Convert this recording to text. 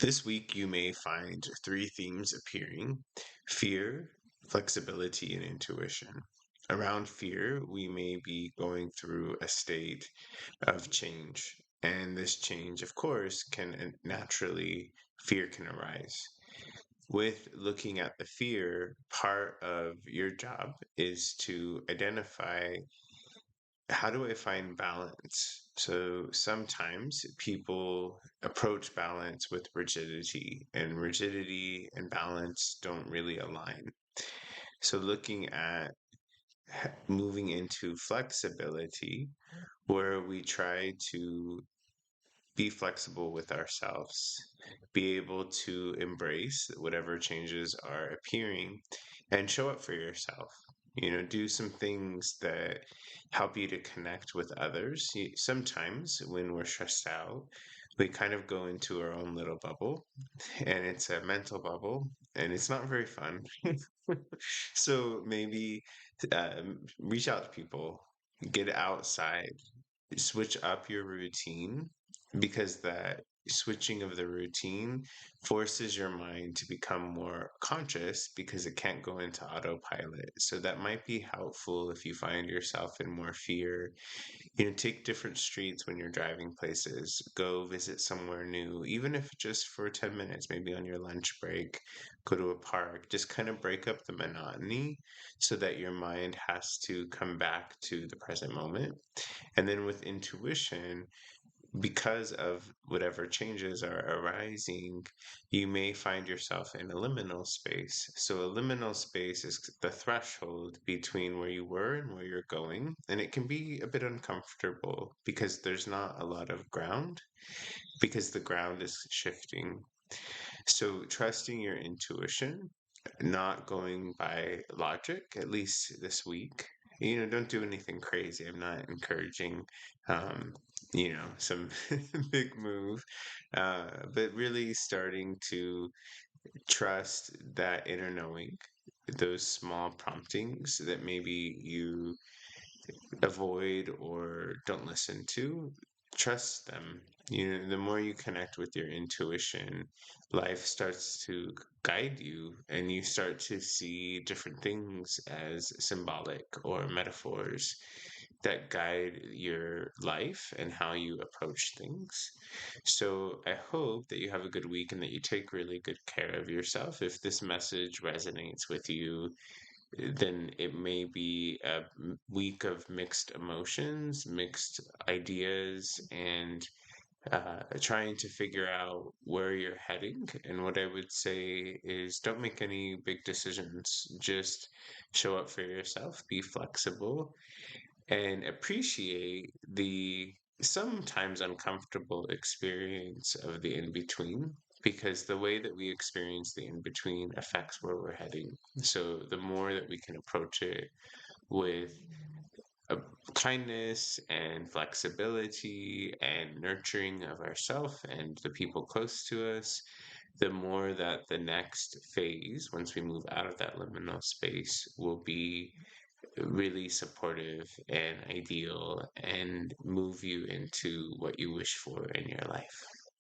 This week, you may find three themes appearing: fear, flexibility, and intuition. Around fear, we may be going through a state of change. And this change, of course, can naturally, fear can arise. With looking at the fear, part of your job is to identify, how do I find balance? So sometimes people approach balance with rigidity, and rigidity and balance don't really align. So looking at moving into flexibility, where we try to be flexible with ourselves, be able to embrace whatever changes are appearing, and show up for yourself. Do some things that help you to connect with others. Sometimes when we're stressed out, we kind of go into our own little bubble, and it's a mental bubble, and it's not very fun. So maybe reach out to people, get outside, switch up your routine, because that switching of the routine forces your mind to become more conscious because it can't go into autopilot. So that might be helpful if you find yourself in more fear. Take different streets when you're driving places, go visit somewhere new, even if just for 10 minutes, maybe on your lunch break, go to a park, just kind of break up the monotony so that your mind has to come back to the present moment. And then with intuition, because of whatever changes are arising, you may find yourself in a liminal space. So, a liminal space is the threshold between where you were and where you're going. And it can be a bit uncomfortable because there's not a lot of ground, because the ground is shifting. So, trusting your intuition, not going by logic, at least this week. Don't do anything crazy. I'm not encouraging, um, some big move, but really starting to trust that inner knowing, those small promptings that maybe you avoid or don't listen to. Trust them. The more you connect with your intuition, life starts to guide you, and you start to see different things as symbolic or metaphors that guide your life and how you approach things. So I hope that you have a good week and that you take really good care of yourself. If this message resonates with you, then it may be a week of mixed emotions, mixed ideas, and trying to figure out where you're heading. And what I would say is, don't make any big decisions. Just show up for yourself, be flexible, and appreciate the sometimes uncomfortable experience of the in between, because the way that we experience the in between affects where we're heading. So, the more that we can approach it with a kindness and flexibility and nurturing of ourselves and the people close to us, the more that the next phase, once we move out of that liminal space, will be really supportive and ideal and move you into what you wish for in your life.